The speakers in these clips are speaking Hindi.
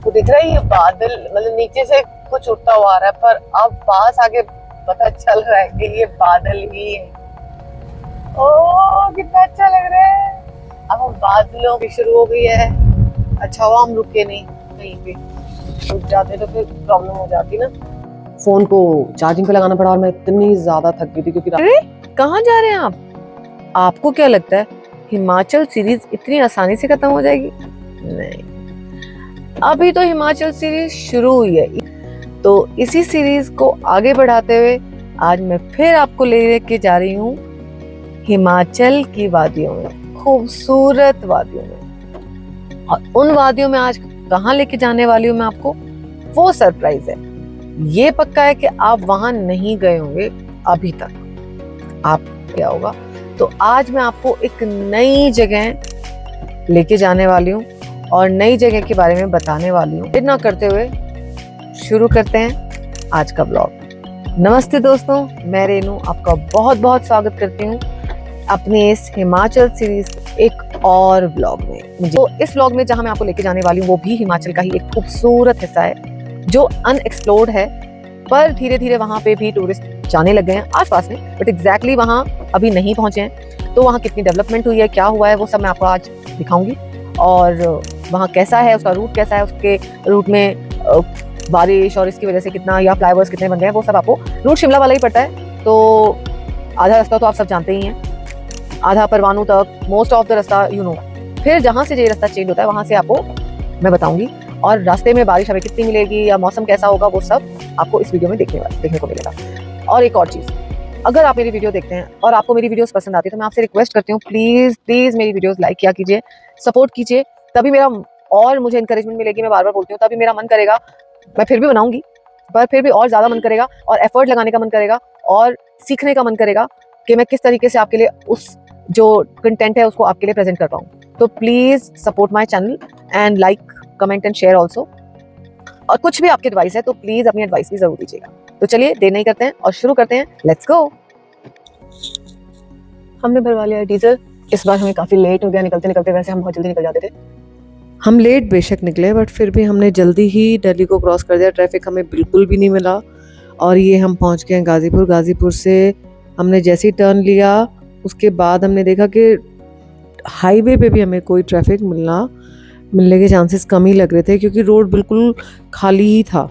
आपको दिख रहा है ये बादल, मतलब नीचे से कुछ उड़ता हुआ आ रहा है, पर अब पास आके पता चल रहा है कि ये बादल ही है। ओह कितना अच्छा लग रहा है। अब हम बादलों की शुरू हो गई है। अच्छा हुआ हम रुके नहीं कहीं पे, रुक जाते तो फिर प्रॉब्लम हो जाती ना। फोन को चार्जिंग पे लगाना पड़ा और मैं इतनी ज्यादा थक गई थी क्योंकि कहाँ जा रहे हैं आप? आपको क्या लगता है हिमाचल सीरीज इतनी आसानी से खत्म हो जाएगी? नहीं, अभी तो हिमाचल सीरीज शुरू हुई है। तो इसी सीरीज को आगे बढ़ाते हुए आज मैं फिर आपको लेके जा रही हूँ हिमाचल की वादियों में, खूबसूरत वादियों में। और उन वादियों में आज कहाँ लेके जाने वाली हूँ मैं आपको, वो सरप्राइज है। ये पक्का है कि आप वहां नहीं गए होंगे अभी तक। आप क्या होगा, तो आज मैं आपको एक नई जगह लेके जाने वाली हूँ और नई जगह के बारे में बताने वाली हूँ। इतना करते हुए शुरू करते हैं आज का ब्लॉग। नमस्ते दोस्तों, मैं रेनू आपका बहुत बहुत स्वागत करती हूँ अपने इस हिमाचल सीरीज एक और ब्लॉग में। तो इस ब्लॉग में जहाँ मैं आपको लेके जाने वाली हूँ वो भी हिमाचल का ही एक खूबसूरत हिस्सा है जो अनएक्सप्लोर्ड है, पर धीरे धीरे वहाँ पे भी टूरिस्ट जाने लग गए हैं आसपास में, बट एग्जैक्टली वहाँ अभी नहीं पहुंचे हैं। तो वहाँ कितनी डेवलपमेंट हुई है, क्या हुआ है, वो सब मैं आपको आज दिखाऊंगी। और वहाँ कैसा है, उसका रूट कैसा है, उसके रूट में बारिश और इसकी वजह से कितना या फ्लाईओवर्स कितने बन गए हैं, वो सब आपको। रूट शिमला वाला ही पड़ता है, तो आधा रास्ता तो आप सब जानते ही हैं, आधा परवाणू तक, मोस्ट ऑफ द रास्ता यू नो। फिर जहाँ से ये रास्ता चेंज होता है वहाँ से आपको मैं बताऊंगी, और रास्ते में बारिश हमें कितनी मिलेगी या मौसम कैसा होगा वो सब आपको इस वीडियो में देखने को मिलेगा। और एक और चीज़, अगर आप मेरी वीडियो देखते हैं और आपको मेरी वीडियोस पसंद आती है तो मैं आपसे रिक्वेस्ट करती हूँ प्लीज़ प्लीज़ मेरी वीडियोस लाइक किया कीजिए, सपोर्ट कीजिए, तभी मेरा और मुझे इंकरेजमेंट मिलेगी। मैं बार बार बोलती हूँ, तभी मेरा मन करेगा, मैं फिर भी बनाऊंगी, पर फिर भी और ज़्यादा मन करेगा और एफर्ट लगाने का मन करेगा और सीखने का मन करेगा कि मैं किस तरीके से आपके लिए उस जो कंटेंट है उसको आपके लिए प्रेजेंट कर पाऊँ। तो please support my channel and like, comment and share also. और कुछ भी आपकी एडवाइस है तो प्लीज़ अपनी एडवाइस भी ज़रूर दीजिएगा। तो चलिए देर नहीं करते हैं और शुरू करते हैं, लेट्स गो। हमने भरवा लिया डीजल, इस बार हमें काफ़ी लेट हो गया निकलते निकलते, वैसे हम बहुत जल्दी निकल जाते थे। हम लेट बेशक निकले बट फिर भी हमने जल्दी ही दिल्ली को क्रॉस कर दिया, ट्रैफिक हमें बिल्कुल भी नहीं मिला। और ये हम पहुंच गए गाज़ीपुर। गाज़ीपुर से हमने जैसे ही टर्न लिया उसके बाद हमने देखा कि हाईवे पे भी हमें कोई ट्रैफिक मिलने के चांसेस कम ही लग रहे थे, क्योंकि रोड बिल्कुल खाली ही था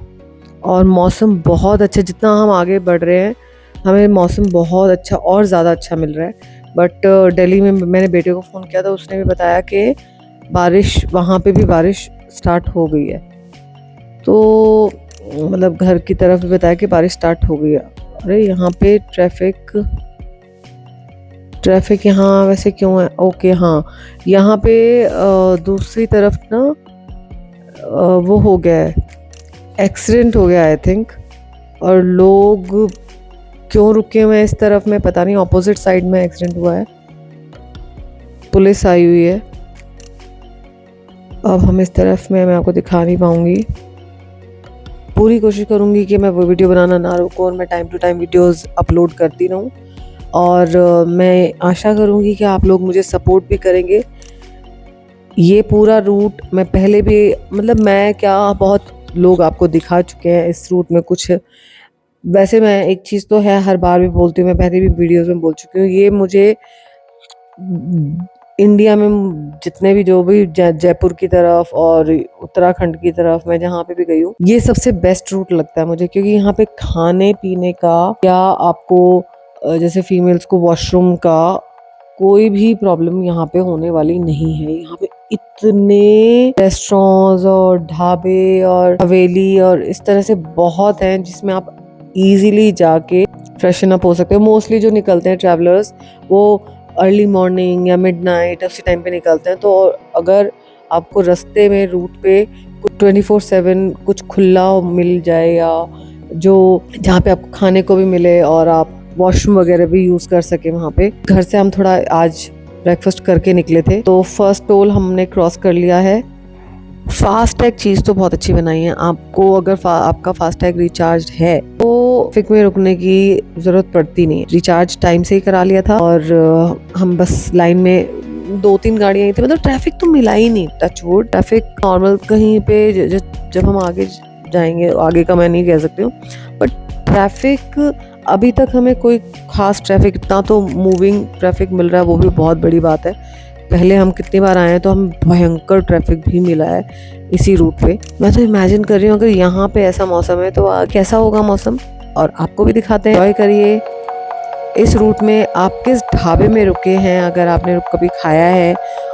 और मौसम बहुत अच्छा। जितना हम आगे बढ़ रहे हैं हमें मौसम बहुत अच्छा और ज़्यादा अच्छा मिल रहा है। बट दिल्ली में मैंने बेटे को फ़ोन किया तो उसने भी बताया कि बारिश, वहाँ पे भी बारिश स्टार्ट हो गई है। तो मतलब घर की तरफ भी बताया कि बारिश स्टार्ट हो गई है। अरे यहाँ पे ट्रैफिक यहाँ वैसे क्यों है? ओके हाँ, यहाँ पे दूसरी तरफ ना वो हो गया है, एक्सीडेंट हो गया आई थिंक, और लोग क्यों रुके हुए हैं इस तरफ में पता नहीं, ऑपोजिट साइड में एक्सीडेंट हुआ है, पुलिस आई हुई है। अब हम इस तरफ में मैं आपको दिखा नहीं पाऊंगी, पूरी कोशिश करूंगी कि मैं वो वीडियो बनाना ना रुकूं और मैं time to time videos upload करती रहूं। और मैं आशा करूंगी कि आप लोग मुझे सपोर्ट भी करेंगे। ये पूरा रूट मैं पहले भी, मतलब मैं क्या, बहुत लोग आपको दिखा चुके हैं इस रूट में कुछ। वैसे मैं एक चीज़ तो है, हर बार भी बोलती हूँ, मैं पहले भी वीडियोस में बोल चुकी हूँ, ये मुझे इंडिया में जितने भी जो भी जयपुर की तरफ और उत्तराखंड की तरफ मैं जहाँ पे भी गई हूँ, ये सबसे बेस्ट रूट लगता है मुझे, क्योंकि यहाँ पे खाने पीने का या आपको जैसे फीमेल्स को वॉशरूम का कोई भी प्रॉब्लम यहाँ पे होने वाली नहीं है। यहाँ पे इतने रेस्टोरेंट्स और ढाबे और हवेली और इस तरह से बहुत हैं जिसमें आप इजीली जाके फ्रेशन अप हो सकते हो। मोस्टली जो निकलते हैं ट्रैवलर्स वो अर्ली मॉर्निंग या मिडनाइट उसी टाइम पे निकलते हैं। तो अगर आपको रास्ते में रूट पे 24/7 कुछ खुला मिल जाए या जो जहाँ पे आपको खाने को भी मिले और आप वॉशरूम वगैरह भी यूज़ कर सके वहाँ पे। घर से हम थोड़ा आज ब्रेकफास्ट करके निकले थे, तो फर्स्ट टोल हमने क्रॉस कर लिया है। फास्टैग चीज़ तो बहुत अच्छी बनाई है। आपको अगर आपका फास्टैग रिचार्ज है तो ट्रैफिक में रुकने की ज़रूरत पड़ती नहीं है। रिचार्ज टाइम से ही करा लिया था और हम बस लाइन में 2-3 गाड़ियाँ आई थी, मतलब ट्रैफिक तो मिला ही नहीं, टच वुड। ट्रैफिक नॉर्मल कहीं पे जब हम आगे जाएंगे, आगे का मैं नहीं कह सकती हूँ, बट ट्रैफिक अभी तक हमें कोई खास ट्रैफिक, इतना तो मूविंग ट्रैफिक मिल रहा है, वो भी बहुत बड़ी बात है। पहले हम कितनी बार आए हैं तो हम भयंकर ट्रैफिक भी मिला है इसी रूट पे। मैं तो इमेजिन कर रही हूँ अगर यहाँ पे ऐसा मौसम है तो कैसा होगा मौसम, और आपको भी दिखाते हैं। एंजॉय करिए। इस रूट में आप किस ढाबे में रुके हैं, अगर आपने कभी खाया है,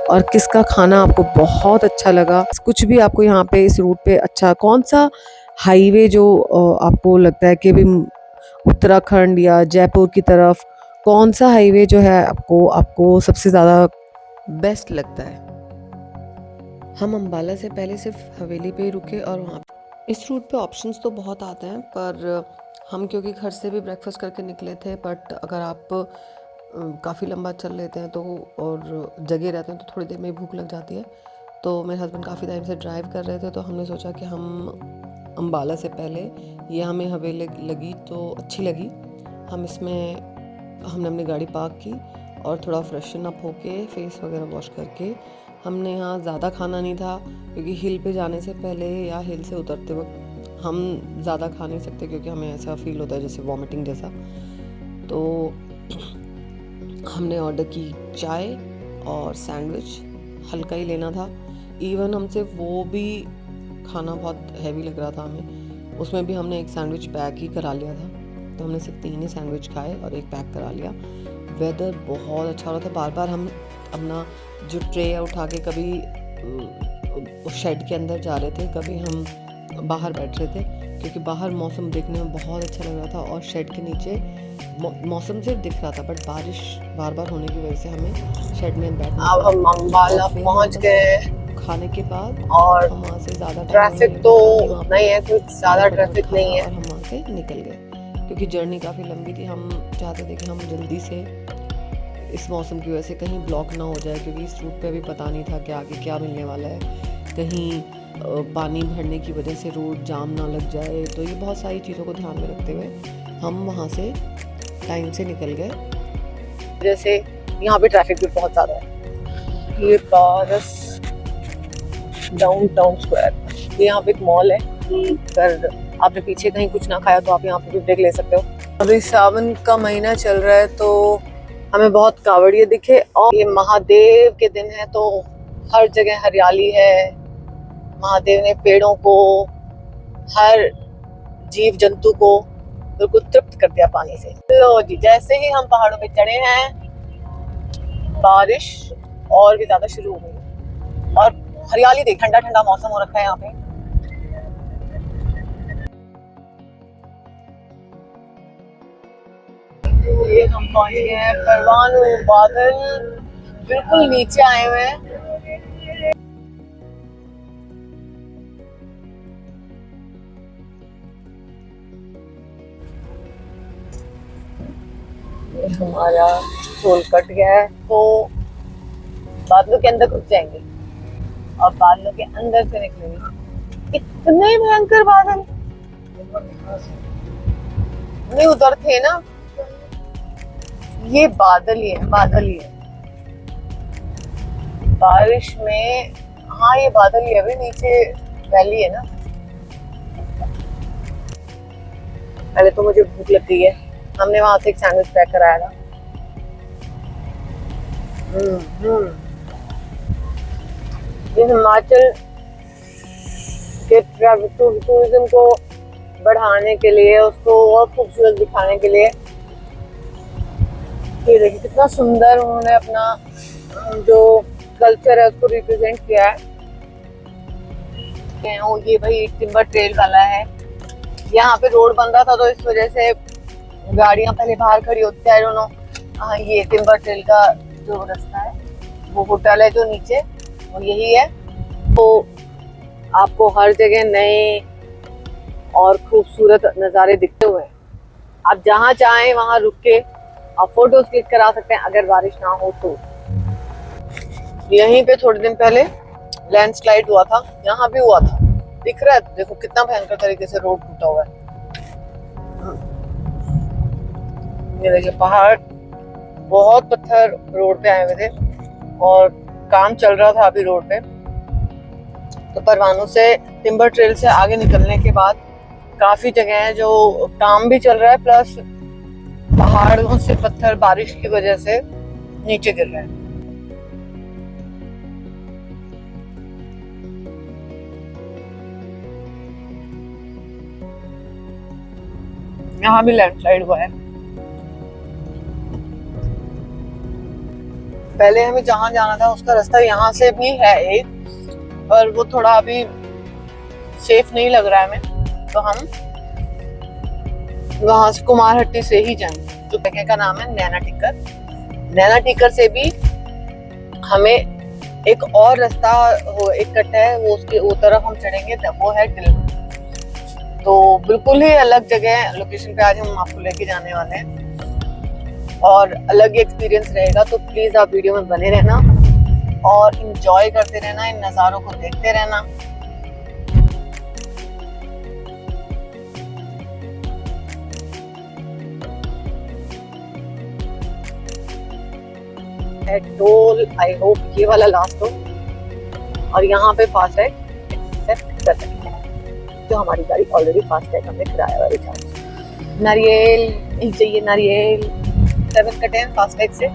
और किसका खाना आपको बहुत अच्छा लगा, कुछ भी आपको यहाँ पे इस रूट पे अच्छा, कौन सा हाईवे जो आपको लगता है कि भी उत्तराखंड या जयपुर की तरफ कौन सा हाईवे जो है आपको आपको सबसे ज़्यादा बेस्ट लगता है। हम अम्बाला से पहले सिर्फ हवेली पे ही रुके, और वहाँ इस रूट पे ऑप्शंस तो बहुत आते हैं, पर हम क्योंकि घर से भी ब्रेकफास्ट करके निकले थे, बट अगर आप काफ़ी लंबा चल लेते हैं तो और जगह रहते हैं तो थोड़ी देर में ही भूख लग जाती है। तो मेरे हस्बैंड काफ़ी टाइम से ड्राइव कर रहे थे, तो हमने सोचा कि हम अम्बाला से पहले ये हमें हवेली लगी तो अच्छी लगी। हमने अपनी गाड़ी पार्क की और थोड़ा फ्रेशन अप होके फेस वगैरह वॉश करके, हमने यहाँ ज़्यादा खाना नहीं था क्योंकि हिल पे जाने से पहले या हिल से उतरते वक्त हम ज़्यादा खा नहीं सकते, क्योंकि हमें ऐसा फील होता है जैसे वॉमिटिंग जैसा। तो हमने ऑर्डर की चाय और सैंडविच, हल्का ही लेना था। इवन हमसे वो भी खाना बहुत हैवी लग रहा था हमें, उसमें भी हमने एक सैंडविच पैक ही करा लिया था। तो हमने सिर्फ 3 ही सैंडविच खाए और एक पैक करा लिया। वेदर बहुत अच्छा हो रहा था, बार बार हम अपना जो ट्रे है उठा के कभी शेड के अंदर जा रहे थे, कभी हम बाहर बैठ रहे थे, क्योंकि बाहर मौसम देखने में बहुत अच्छा लग रहा था और शेड के नीचे मौसम सिर्फ दिख रहा था, बट बारिश बार बार होने की वजह से हमें शेड में बैठना। अब हम अम्बाला पहुंच गए खाने के बाद, और हम वहाँ से ज़्यादा ट्रैफिक तो नहीं है, कुछ ज़्यादा ट्रैफिक नहीं है, और हम वहाँ से निकल गए क्योंकि जर्नी काफ़ी लंबी थी। हम चाहते थे कि हम जल्दी से, इस मौसम की वजह से कहीं ब्लॉक ना हो जाए, क्योंकि इस रूट पे अभी पता नहीं था कि आगे क्या मिलने वाला है, कहीं पानी भरने की वजह से रोड जाम ना लग जाए। तो ये बहुत सारी चीज़ों को ध्यान में रखते हुए हम वहाँ से टाइम से निकल गए। जैसे यहाँ पे ट्रैफिक भी बहुत ज़्यादा है। ये पारस डाउनटाउन स्क्वायर, ये यहाँ पे एक मॉल है। अगर आपने पीछे कहीं कुछ ना खाया तो आप यहाँ पे भी ब्रेक ले सकते हो। अभी सावन का महीना चल रहा है तो हमें बहुत कावड़िए दिखे, और ये महादेव के दिन है तो हर जगह हरियाली है। महादेव ने पेड़ों को, हर जीव जंतु को बिल्कुल तृप्त कर दिया पानी से। लो जी, जैसे ही हम पहाड़ों पे चढ़े हैं बारिश और भी ज्यादा शुरू हो गई, और हरियाली देख, ठंडा ठंडा मौसम हो रखा है यहाँ पे। ये हम पहुंच गए हैं परवाणु, बादल बिल्कुल नीचे आए हुए हैं। हमारा टोल कट गया है तो बादलों के अंदर घुस जाएंगे और बादलों के अंदर से निकलेंगे। इतने भयंकर बादल नहीं, उधर थे ना, ये बादल ही है, बादल ही है बारिश में। हाँ ये बादल ही है, अभी नीचे वैली है ना। पहले तो मुझे भूख लग गई है, हमने वहां से एक सैंडविच पैक कराया था। ये हिमाचल के टूरिज्म को बढ़ाने के लिए, उसको और खूबसूरत दिखाने के लिए, ये देखिए कितना सुंदर उन्होंने अपना जो कल्चर है उसको रिप्रेजेंट किया है। ये भाई टिम्बर ट्रेल वाला है, यहाँ पे रोड बन रहा था तो इस वजह से गाड़ियां पहले बाहर खड़ी होती है। I don't know. हाँ, ये टिम्बर ट्रेल का जो रास्ता है, वो होटल है जो नीचे, वो यही है। तो आपको हर जगह नए और खूबसूरत नज़ारे दिखते हुए, आप जहाँ चाहें वहाँ रुक के आप फोटोज क्लिक करा सकते हैं, अगर बारिश ना हो तो। यहीं पे थोड़े दिन पहले लैंडस्लाइड हुआ था, यहाँ भी हुआ था, दिख रहा है, देखो कितना भयंकर तरीके से रोड टूटा हुआ है। ये देखिए पहाड़, बहुत पत्थर रोड पे आए हुए थे और काम चल रहा था अभी रोड पे। तो परवाणू से टिम्बर ट्रेल से आगे निकलने के बाद काफी जगह है जो काम भी चल रहा है, प्लस पहाड़ों से पत्थर बारिश की वजह से नीचे गिर रहे हैं। यहाँ भी लैंडस्लाइड हुआ है। पहले हमें जहाँ जाना था उसका रास्ता यहाँ से भी है एक, पर वो थोड़ा अभी सेफ नहीं लग रहा है हमें, तो हम वहां से कुमारहट्टी से ही जाएंगे। जो जगह का नाम है नैना टिक्कर। नैना टिक्कर से भी हमें एक और रास्ता एक कट है, वो उसके वो तरफ हम चढ़ेंगे, वो है डिलम। तो बिल्कुल ही अलग जगह लोकेशन पे आज हम आपको लेके जाने वाले हैं और अलग ही एक्सपीरियंस रहेगा। तो प्लीज आप वीडियो में बने रहना और इंजॉय करते रहना, इन नज़ारों को देखते रहना। टोल, आई होप ये वाला लास्ट हो और यहाँ पे फास्टैग एक्सेप्ट कर सकते हैं, जो हमारी गाड़ी ऑलरेडी फास्टैग हमने किराया वाली चार्ज। नारियल नहीं चाहिए, नारियल 7 कटे हैं फास्टैग से।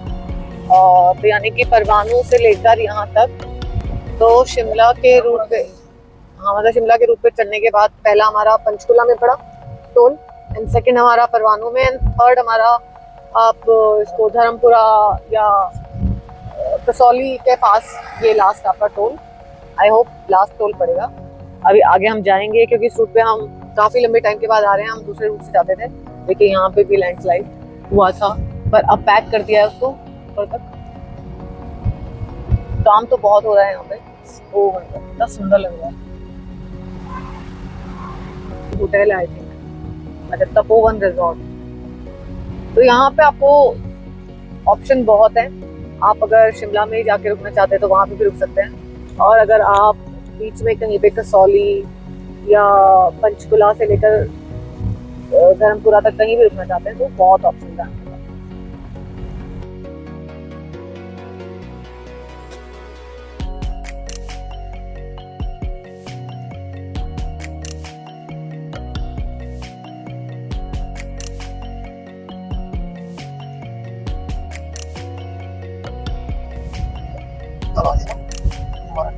और तो यानी कि परवाणू से लेकर यहाँ तक तो शिमला के रूट पे, हाँ मतलब शिमला के रूट पे चढ़ने के बाद पहला हमारा पंचकुला में पड़ा टोल, एंड सेकंड हमारा परवाणू में, एंड थर्ड हमारा आप इसको धर्मपुरा या कसौली के पास ये लास्ट आपका toll. I hope last toll पड़ेगा। अभी आगे हम जाएंगे क्योंकि इस रूट पे हम काफी लंबे टाइम के बाद आ रहे हैं। हम दूसरे रूट से जाते थे, देखिए यहाँ पे भी लैंडस्लाइड हुआ था, पर अब पैक कर दिया है उसको ऊपर तक। काम तो बहुत हो रहा है यहाँ पे। ओ कितना सुंदर लग रहा है। होटल है आई थिंक, अच्छा तपोवन रिजॉर्ट। तो यहाँ पे आपको ऑप्शन बहुत है। आप अगर शिमला में ही जाके रुकना चाहते हैं तो वहाँ पे भी रुक सकते हैं, और अगर आप बीच में कहीं पे कसौली या पंचकुला से लेकर धर्मपुरा तक कहीं भी रुकना चाहते हैं तो बहुत ऑप्शन है।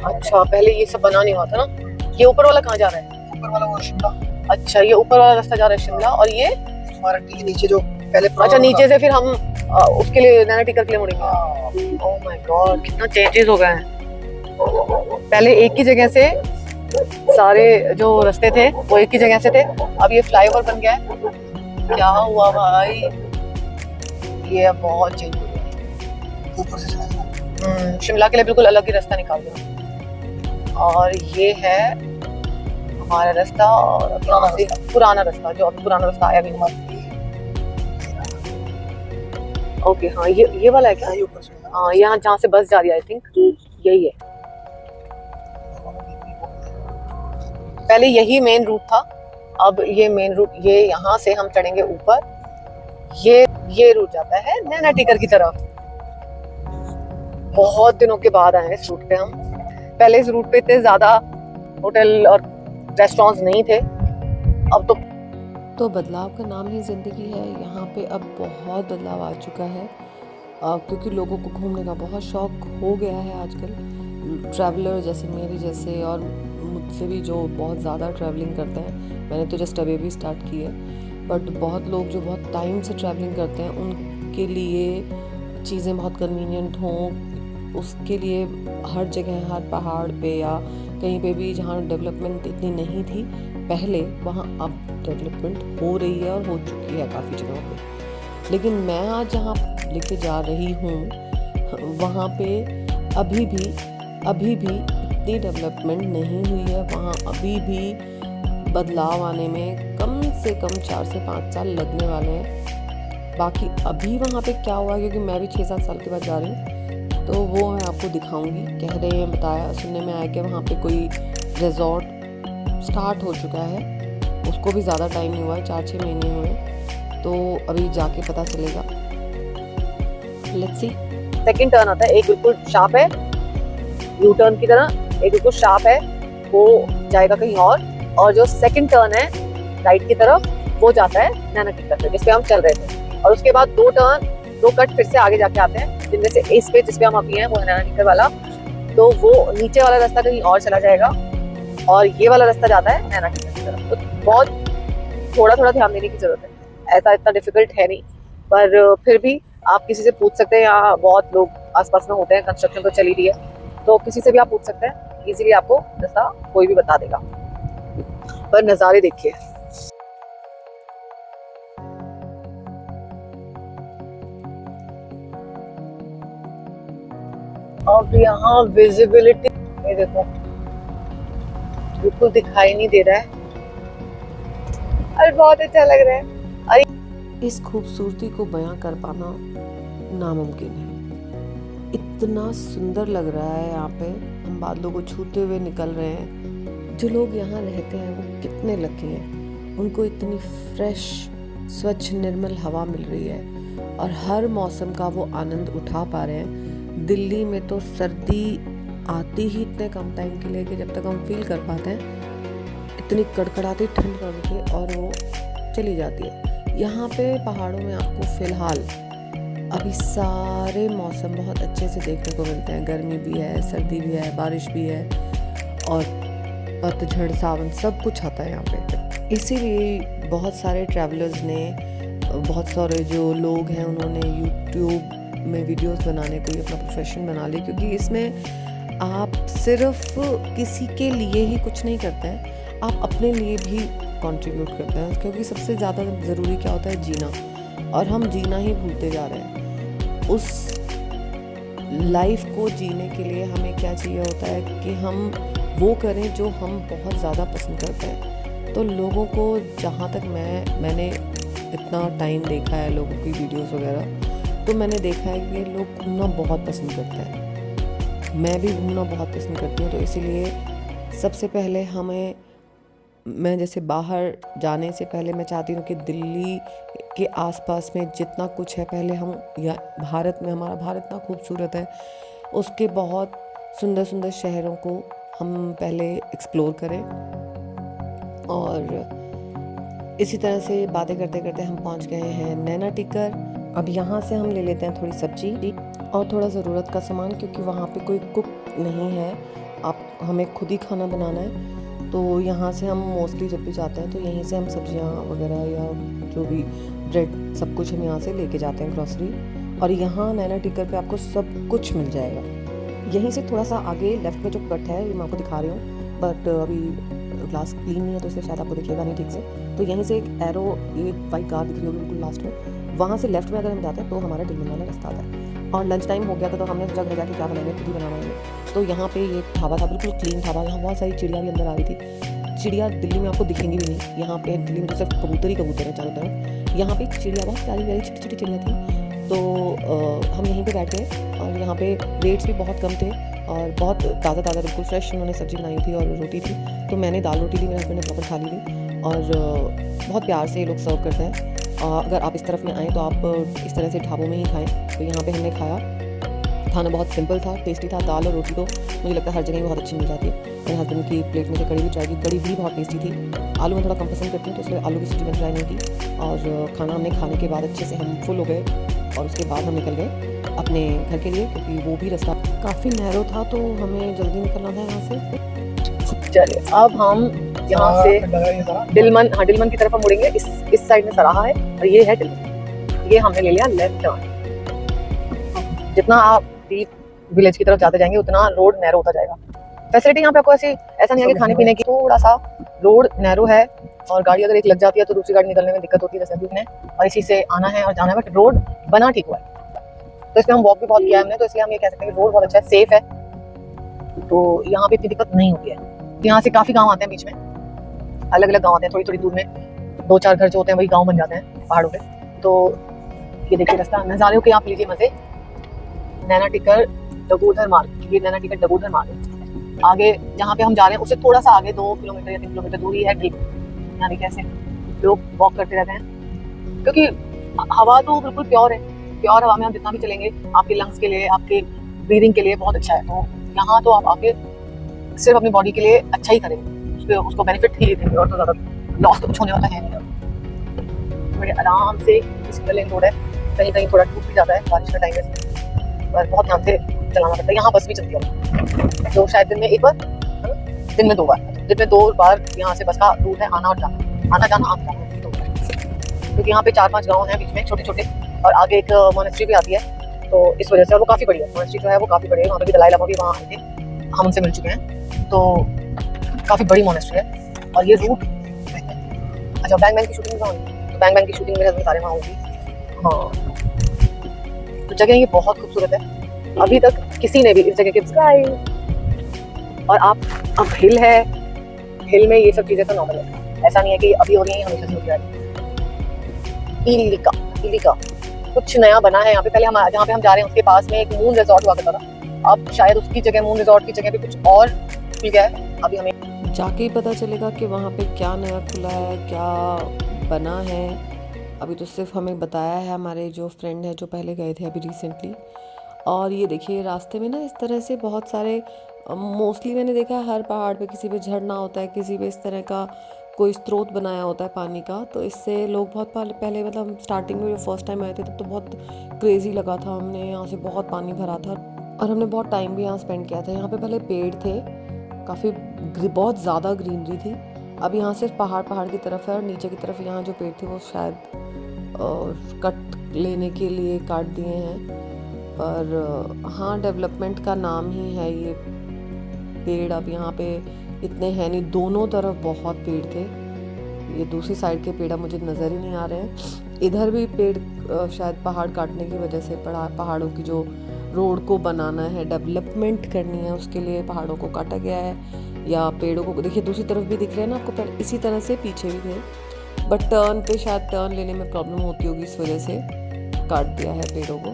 अच्छा पहले ये सब बना नहीं हुआ था ना। ये ऊपर वाला कहाँ जा रहा है? ऊपर वाला वो शिमला। अच्छा ये ऊपर वाला रास्ता जा रहा है शिमला, और ये कुमारहट्टी के नीचे जो पहले अच्छा नीचे से फिर हम उसके लिए नैना टिक्कर के लिए मुड़ेंगे। ओह माय गॉड कितना चेंजेस हो गए हैं। पहले एक ही जगह से सारे जो रास्ते थे वो एक ही जगह से थे, अब ये फ्लाईओवर बन गया है। क्या हुआ भाई, ये अब बहुत चेंज हो गया। ऊपर से चला गया। शिमला के लिए बिल्कुल अलग ही रास्ता निकाल दिया। और ये है हमारा रास्ता, और पुराना रास्ता जो अभी पुराना रास्ता आया भी नहीं। ओके हाँ ये वाला है क्या? ऊपर से हाँ यहाँ जहाँ से बस जा रही है आई थिंक यही है। पहले यही मेन रूट था, अब ये मेन रूट, ये यहाँ से हम चढ़ेंगे ऊपर, ये रूट जाता है नैना टिक्कर की तरफ। बहुत दिनों के बाद आए इस रूट पे हम। पहले इस रूट पे इतने ज्यादा होटल और रेस्टोरेंट्स नहीं थे, अब तो बदलाव का नाम ही ज़िंदगी है। यहाँ पे अब बहुत बदलाव आ चुका है क्योंकि लोगों को घूमने का बहुत शौक हो गया है आजकल। ट्रैवलर जैसे मेरे जैसे और मुझसे भी जो बहुत ज़्यादा ट्रैवलिंग करते हैं, मैंने तो जस्ट अभी भी स्टार्ट की है, बट बहुत लोग जो बहुत टाइम से ट्रैवलिंग करते हैं उनके लिए चीज़ें बहुत कन्वीनियंट हों, उसके लिए हर जगह, हर पहाड़ पे या कहीं पे भी जहाँ डेवलपमेंट इतनी नहीं थी पहले, वहाँ अब डेवलपमेंट हो रही है और हो चुकी है काफ़ी जगहों पे। लेकिन मैं आज जहाँ लेके जा रही हूँ वहाँ पे अभी भी इतनी डेवलपमेंट नहीं हुई है। वहाँ अभी भी बदलाव आने में कम से कम 4 से 5 साल लगने वाले हैं। बाकी अभी वहाँ पे क्या हुआ, क्योंकि मैं भी 6-7 साल के बाद जा रही हूँ, तो वो मैं आपको दिखाऊंगी। कह रहे हैं, बताया, सुनने में आया कि वहाँ पे कोई रिजॉर्ट स्टार्ट हो चुका है, उसको भी ज़्यादा टाइम नहीं हुआ है, 4-6 महीने हुए, तो अभी जाके पता चलेगा। Let's see. सेकंड टर्न आता है, एक बिल्कुल शार्प है यू टर्न की तरह, एक बिल्कुल शार्प है वो जाएगा कहीं और जो सेकंड टर्न है राइट की तरफ वो जाता है नैना टिक्कर पे जिसपे हम चल रहे थे। और उसके बाद दो कट फिर से आगे जाके आते हैं, जिनमें से इस पे जिसपे हम अभी हैं वो है नैना टिक्कर वाला, तो वो नीचे वाला रास्ता कहीं और चला जाएगा और ये वाला रास्ता जाता है नैना टिक्कर की तरफ। तो बहुत थोड़ा ध्यान देने की जरूरत है, ऐसा इतना डिफिकल्ट है नहीं, पर फिर भी आप किसी से पूछ सकते हैं, यहाँ बहुत लोग आसपास में होते हैं, कंस्ट्रक्शन तो चली रही है, तो किसी से भी आप पूछ सकते हैं, इजीली आपको रास्ता कोई भी बता देगा। पर नज़ारे देखिए, अब यहाँ विजिबिलिटी ये देखो बिल्कुल दिखाई नहीं दे रहा है और बहुत अच्छा लग रहा है। इस खूबसूरती को बयां कर पाना नामुमकिन है। इतना सुंदर लग रहा है यहाँ पे, हम बादलों को छूते हुए निकल रहे हैं। जो लोग यहाँ रहते हैं वो कितने लकी हैं, उनको इतनी फ्रेश स्वच्छ निर्मल हवा मिल रही है और हर मौसम का वो आनंद उठा पा रहे हैं। दिल्ली में तो सर्दी आती ही इतने कम टाइम के लिए कि जब तक हम फील कर पाते हैं इतनी कड़कड़ाती ठंड पड़ती है और वो चली जाती है। यहाँ पे पहाड़ों में आपको फ़िलहाल अभी सारे मौसम बहुत अच्छे से देखने को मिलते हैं। गर्मी भी है, सर्दी भी है, बारिश भी है और पतझड़ सावन सब कुछ आता है यहाँ पे। इसीलिए बहुत सारे ट्रैवलर्स ने, बहुत सारे जो लोग हैं उन्होंने यूट्यूब में वीडियोस बनाने को ही अपना प्रोफेशन बना ली, क्योंकि इसमें आप सिर्फ किसी के लिए ही कुछ नहीं करते हैं, आप अपने लिए भी कंट्रीब्यूट करते हैं। क्योंकि सबसे ज़्यादा ज़रूरी क्या होता है, जीना, और हम जीना ही भूलते जा रहे हैं। उस लाइफ को जीने के लिए हमें क्या चाहिए होता है कि हम वो करें जो हम बहुत ज़्यादा पसंद करते हैं। तो लोगों को, जहाँ तक मैंने इतना टाइम देखा है लोगों की वीडियोस वगैरह, तो मैंने देखा है कि लोग घूमना बहुत पसंद करते हैं। मैं भी घूमना बहुत पसंद करती हूँ, तो इसीलिए सबसे पहले मैं जैसे बाहर जाने से पहले मैं चाहती हूँ कि दिल्ली के आसपास में जितना कुछ है, पहले हम या भारत में, हमारा भारत इतना खूबसूरत है, उसके बहुत सुंदर सुंदर शहरों को हम पहले एक्सप्लोर करें। और इसी तरह से बातें करते करते हम पहुँच गए हैं नैना टिक्कर। अब यहाँ से हम ले लेते हैं थोड़ी सब्जी और थोड़ा ज़रूरत का सामान, क्योंकि वहाँ पे कोई कुक नहीं है, हमें खुद ही खाना बनाना है। तो यहाँ से हम मोस्टली जब भी जाते हैं तो यहीं से हम सब्जियाँ वगैरह या जो भी ब्रेड सब कुछ हम यहाँ से लेके जाते हैं, ग्रॉसरी। और यहाँ नैना टिक्कर पे आपको सब कुछ मिल जाएगा। यहीं से थोड़ा सा आगे लेफ्ट में जो कट है, ये मैं आपको दिखा रही हूँ, बट अभी ग्लास क्लीन नहीं है तो इसलिए शायद आपको दिखेगा नहीं ठीक से। तो यहीं से एक एरो, ये वाइट कार दिख रही होगी बिल्कुल लास्ट में, वहाँ से लेफ्ट में अगर हम जाते हैं तो हमारा दिल्ली वाला रास्ता आता है। और लंच टाइम हो गया था तो हमने सोचा घर जाके क्या बनाएंगे, खुद ही बनाएंगे। तो यहाँ पे ये ढाबा था, बिल्कुल क्लीन ढाबा। यहाँ बहुत सारी चिड़िया भी अंदर आ रही थी। चिड़िया दिल्ली में आपको दिखेंगी भी नहीं, यहाँ पे दिल्ली में तो सिर्फ कबूतर ही कबूतर है चारों तरफ। यहाँ पे चिड़िया बहुत प्यारी प्यारी छोटी छोटी चिड़िया थी। तो हम यहीं पे बैठ गए और यहाँ पे रेट्स भी बहुत कम थे और बहुत ताज़ा ताज़ा बिल्कुल फ्रेश उन्होंने सब्जी बनाई थी और रोटी थी। तो मैंने दाल रोटी ली, मेरे हस्बैंड ने प्रॉपर थाली ली और बहुत प्यार से ये लोग सर्व करते हैं। अगर आप इस तरफ में आएँ तो आप इस तरह से ढाबों में ही खाएँ। तो यहाँ पे हमने खाया, खाना बहुत सिंपल था, टेस्टी था। दाल और रोटी तो मुझे लगता है हर जगह बहुत अच्छी मिल जाती है। मेरे हस्बैंड की प्लेट में से कड़ी भी ट्राई की, कड़ी भी बहुत टेस्टी थी। आलू मैं थोड़ा कम पसंद करती हूँ तो इसलिए आलू की सब्जी मैंने ट्राई नहीं की। और खाना हमने खाने के बाद अच्छे से हम फुल हो गए और उसके बाद हम निकल गए अपने घर के लिए, क्योंकि वो भी रास्ता काफ़ी नैरो था तो हमें जल्दी निकलना था यहाँ से। चलिए अब हम यहाँ से डिलमन की तरफ हम मुड़ेंगे। इस साइड में सराहा है और ये है डिलमन। ये हमने ले लिया लेफ्ट टर्न। जितना आप डीप विलेज की तरफ जाते जाएंगे उतना रोड नैरो होता जाएगा। फैसिलिटी यहाँ पे आपको ऐसा नहीं है कि खाने पीने की, थोड़ा सा रोड नैरो है और गाड़ी अगर एक लग जाती है तो दूसरी गाड़ी निकलने में दिक्कत होती है, जैसे अभी हमने, और इसी से आना है और जाना है। बट रोड बना ठीक हुआ है तो इसमें हम वॉक भी बहुत किया है हमने, तो इसलिए हम ये कह सकते हैं कि रोड बहुत अच्छा है, सेफ है, तो यहाँ पे इतनी दिक्कत नहीं होती है। यहाँ से काफ़ी गाँव आते हैं बीच में, अलग अलग गाँव आते हैं, थोड़ी थोड़ी दूर में 2-4 घर जो होते हैं वही गाँव बन जाते हैं पहाड़ों पे। तो ये देखिए रास्ता, नज़ारों के आप लीजिए मज़े। नैना टिक्कर डगोधर मार्ग, ये नैना टिक्कर डगोधर मार्ग है। आगे जहाँ पे हम जा रहे हैं उससे थोड़ा सा आगे 2 किलोमीटर या 3 किलोमीटर दूरी है डिलमन। यहाँ देखिए ऐसे लोग वॉक करते रहते हैं, क्योंकि हवा तो बिल्कुल प्योर है, प्योर हवा में आप जितना भी चलेंगे आपके लंग्स के लिए, आपके ब्रीदिंग के लिए बहुत अच्छा है। तो यहाँ तो आप आके सिर्फ अपनी बॉडी के लिए अच्छा ही करेंगे, उसको बेनिफिट ही देंगे, और तो ज़्यादा लॉस तो कुछ होने वाला है नहीं। बड़े आराम से सिंगल लेन रोड है, कहीं कहीं थोड़ा टूट भी जाता है बारिश का टाइम है, पर बहुत ध्यान से चलाना पड़ता है। यहाँ बस भी चलती है, जो शायद दिन में एक बार, दिन में 2 बार, दिन में 2 बार यहाँ से बस का रूट है, आना और जाना, आना जाना आना जाना 2 बार। क्योंकि यहाँ पे 4-5 गाँव हैं बीच में छोटे छोटे, और आगे एक मोनेस्ट्री भी आती है, तो इस वजह से, और वो काफ़ी बड़ी है मोनेस्ट्री जो है, वो काफ़ी बड़ी है। वहाँ पे भी दलाई लामा भी वहाँ आए थे, हम उनसे मिल चुके हैं, तो काफ़ी बड़ी मोनेस्ट्री है। और ये रूट, अच्छा बैंग की शूटिंग कहाँ हुई? तो बैंग की शूटिंग मेरे हस्बैंड सारे वहाँ होगी। हाँ, तो जगह ये बहुत खूबसूरत है, अभी तक किसी ने भी इस जगह के स्काई, और आप अब हिल है, हिल में ये सब चीज़ें तो नॉर्मल है, ऐसा नहीं है कि अभी हो रही है हमेशा से होती आ रही है। इलिका कुछ नया बना है यहाँ पे। पहले हम जहाँ पे हम जा रहे हैं उसके पास में एक मून रिजॉर्ट हुआ करता था, अब शायद उसकी जगह, मून रिजॉर्ट की जगह पे कुछ और खुल गया है। अभी हमें जाके ही पता चलेगा कि वहाँ पे क्या नया खुला है, क्या बना है। अभी तो सिर्फ हमें बताया है हमारे जो फ्रेंड है जो पहले गए थे अभी रिसेंटली। और ये देखिए रास्ते में ना इस तरह से बहुत सारे, मोस्टली मैंने देखा है हर पहाड़ पे किसी पे झरना होता है, किसी पे इस तरह का कोई स्रोत बनाया होता है पानी का। तो इससे लोग बहुत पहले मतलब स्टार्टिंग में फर्स्ट टाइम आए थे तब तो बहुत क्रेज़ी लगा था, हमने यहाँ से बहुत पानी भरा था और हमने बहुत टाइम भी यहाँ स्पेंड किया था। यहाँ पे पहले पेड़ थे, काफ़ी बहुत ज़्यादा ग्रीनरी थी। अब यहाँ सिर्फ पहाड़ की तरफ है, और नीचे की तरफ यहाँ जो पेड़ थे वो शायद कट लेने के लिए काट दिए हैं। पर हाँ, डेवलपमेंट का नाम ही है ये। पेड़ अब यहाँ पे इतने हैं नहीं, दोनों तरफ बहुत पेड़ थे। ये दूसरी साइड के पेड़ मुझे नज़र ही नहीं आ रहे हैं। इधर भी पेड़ शायद पहाड़ काटने की वजह से, पहाड़ों की जो रोड को बनाना है, डेवलपमेंट करनी है, उसके लिए पहाड़ों को काटा गया है। या पेड़ों को देखिए दूसरी तरफ भी दिख रहे हैं ना आपको पेड़, इसी तरह से पीछे भी थे, बट टर्न पे शायद टर्न लेने में प्रॉब्लम होती होगी, इस वजह से काट दिया है पेड़ों को।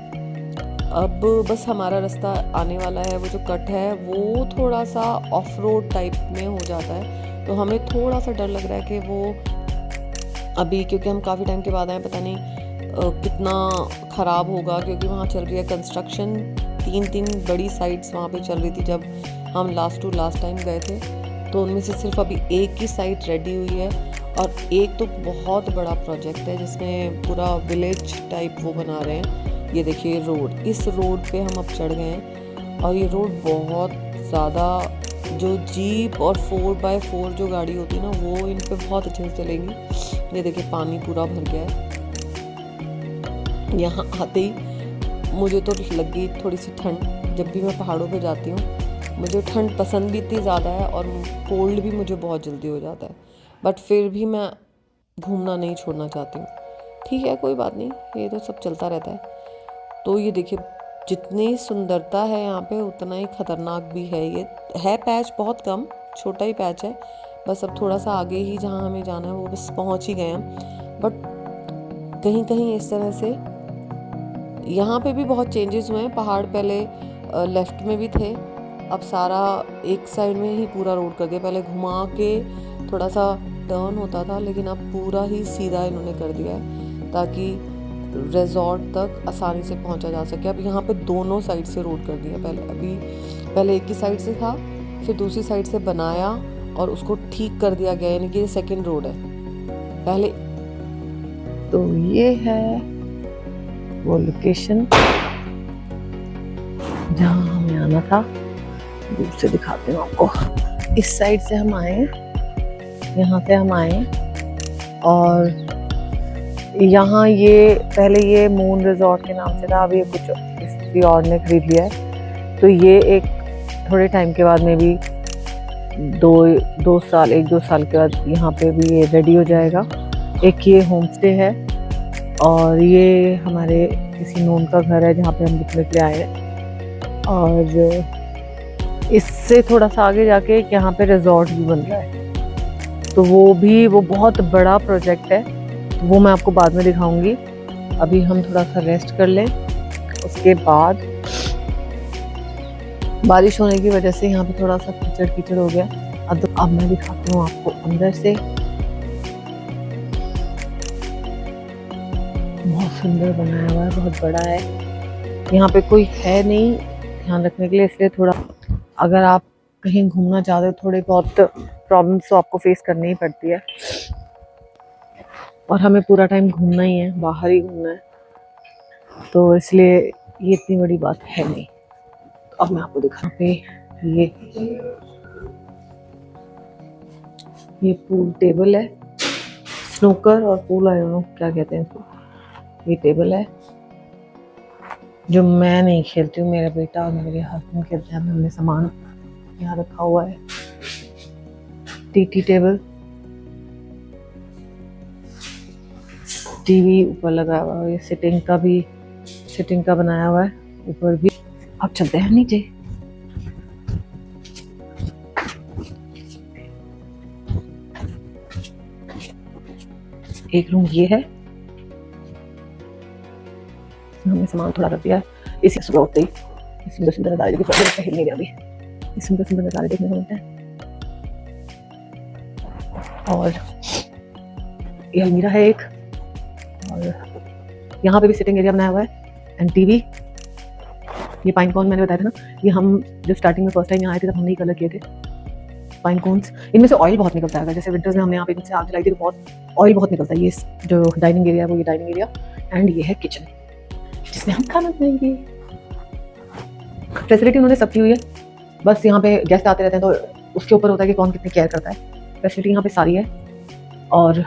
अब बस हमारा रास्ता आने वाला है, वो जो कट है वो थोड़ा सा ऑफ रोड टाइप में हो जाता है, तो हमें थोड़ा सा डर लग रहा है कि वो अभी, क्योंकि हम काफ़ी टाइम के बाद आए, पता नहीं कितना ख़राब होगा, क्योंकि वहाँ चल रही है कंस्ट्रक्शन। 3 बड़ी साइट्स वहाँ पे चल रही थी जब हम लास्ट टाइम गए थे, तो उनमें से सिर्फ अभी एक ही साइट रेडी हुई है, और एक तो बहुत बड़ा प्रोजेक्ट है जिसमें पूरा विलेज टाइप वो बना रहे हैं। ये देखिए रोड, इस रोड पे हम अब चढ़ गए हैं, और ये रोड बहुत ज़्यादा, जो जीप और 4x4 जो गाड़ी होती है ना, वो इन पे बहुत अच्छे से चलेंगी। ये देखिए पानी पूरा भर गया है। यहाँ आते ही मुझे तो लग गई थोड़ी सी ठंड। जब भी मैं पहाड़ों पे जाती हूँ मुझे ठंड पसंद भी इतनी ज़्यादा है, और कोल्ड भी मुझे बहुत जल्दी हो जाता है, बट फिर भी मैं घूमना नहीं छोड़ना चाहती हूँ। ठीक है, कोई बात नहीं, ये तो सब चलता रहता है। तो ये देखिए जितनी सुंदरता है यहाँ पे, उतना ही ख़तरनाक भी है। ये है पैच बहुत कम, छोटा ही पैच है, बस अब थोड़ा सा आगे ही जहाँ हमें जाना है वो बस पहुँच ही गए हैं। बट कहीं कहीं इस तरह से यहाँ पे भी बहुत चेंजेस हुए हैं। पहाड़ पहले लेफ़्ट में भी थे, अब सारा एक साइड में ही पूरा रोड कर दिया। पहले घुमा के थोड़ा सा टर्न होता था, लेकिन अब पूरा ही सीधा इन्होंने कर दिया है ताकि रिजॉर्ट तक आसानी से पहुंचा जा सके। अब यहाँ पे दोनों साइड से रोड कर दिया। पहले एक ही साइड से था, फिर दूसरी साइड से बनाया और उसको ठीक कर दिया गया, यानी कि ये सेकंड रोड है पहले। तो ये है वो लोकेशन जहाँ हमें आना था। दूर से दिखाती हूँ आपको। इस साइड से हम आए, यहाँ से हम आए, और यहाँ ये पहले ये मून रिजॉर्ट के नाम से था, अभी कुछ किसी और ने खरीद लिया है। तो ये एक थोड़े टाइम के बाद में भी 1-2 साल के बाद यहाँ पे भी ये रेडी हो जाएगा। एक ये होम स्टे है, और ये हमारे किसी नोन का घर है जहाँ पे हम रुकने के लिए आए हैं। और इससे थोड़ा सा आगे जाके यहाँ पे रिजॉर्ट भी बन रहा है, तो वो बहुत बड़ा प्रोजेक्ट है, वो मैं आपको बाद में दिखाऊंगी। अभी हम थोड़ा सा रेस्ट कर लें, उसके बाद बारिश होने की वजह से यहाँ पे थोड़ा सा कीचड़ हो गया। अब मैं दिखाती हूँ आपको अंदर से। बहुत सुंदर बनाया हुआ है, बहुत बड़ा है। यहाँ पे कोई है नहीं ध्यान रखने के लिए, इसलिए थोड़ा अगर आप कहीं घूमना चाहते हो थोड़े बहुत प्रॉब्लम्स तो आपको फेस करनी ही पड़ती है। और हमें पूरा टाइम घूमना ही है, बाहर ही घूमना है, तो इसलिए ये इतनी बड़ी बात है नहीं। तो अब मैं आपको दिखा पे ये पूल टेबल है, स्नूकर और पूल आई डोंट नो क्या कहते हैं इसको। ये टेबल है जो मैं नहीं खेलती हूँ, मेरा बेटा और मेरे हस्बैंड खेलते हैं। हमने सामान यहाँ रखा हुआ है। टी टेबल, टीवी ऊपर लगा हुआ है। ये सिटिंग का बनाया हुआ है ऊपर भी। अब चलते हैं नीचे। एक रूम ये है, हमने सामान थोड़ा रख दिया है। इसी सुबह उठते ही सुंदर सुंदर नज़ारे देखने नहीं अभी सुंदर सुंदर नज़ारे देखने को मिलते हैं। और ये अलमीरा है एक, और यहाँ पे भी सिटिंग एरिया बनाया हुआ है एंड टीवी। ये पाइन कोन मैंने बताया था ना, ये हम जब स्टार्टिंग में फर्स्ट टाइम यहाँ आए थे तब हमने ही कलर किए थे पाइन कोन्स। इनमें से ऑयल बहुत निकलता है, जैसे विंटर्स में हमने यहाँ पे इनसे आग जलाई थी तो बहुत ऑयल बहुत निकलता है। ये जो डाइनिंग एरिया है वो ये डाइनिंग एरिया, एंड ये है किचन जिसमें हम खाना बनाएंगे। फैसिलिटी उन्होंने सब की हुई है, बस यहाँ पे गेस्ट आते रहते हैं तो उसके ऊपर होता है कि कौन कितनी केयर करता है। फैसिलिटी यहाँ पे सारी है। और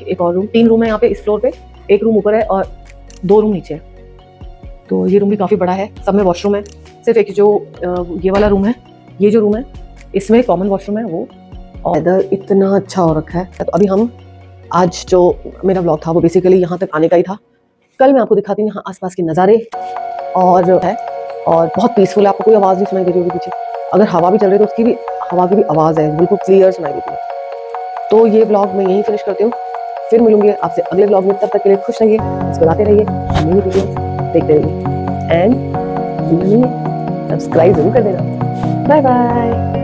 एक और रूम, 3 रूम है यहाँ पे इस फ्लोर पे, 1 रूम ऊपर है और 2 रूम नीचे है। तो ये रूम भी काफ़ी बड़ा है, सब में वॉशरूम है। सिर्फ एक जो ये वाला रूम है, ये जो रूम है इसमें कॉमन वॉशरूम है वो। और इधर इतना अच्छा हो रखा है। तो अभी हम आज जो मेरा व्लॉग था वो बेसिकली यहाँ तक आने का ही था। कल मैं आपको दिखाती हूँ यहाँ आसपास के नज़ारे और है, और बहुत पीसफुल है। आपको कोई आवाज़ नहीं सुनाई दे रही होगी पीछे, अगर हवा भी चल रही है तो उसकी भी हवा की भी आवाज़ है, बिल्कुल क्लियर सुनाई देती है। तो ये व्लॉग मैं यहीं फिनिश करती हूँ, फिर मिलूंगी आपसे अगले व्लॉग में। तब तक के लिए खुश रहिए, मुस्कुराते रहिए, मेरी वीडियो देखते रहिए एंड सब्सक्राइब जरूर कर देना। Bye bye.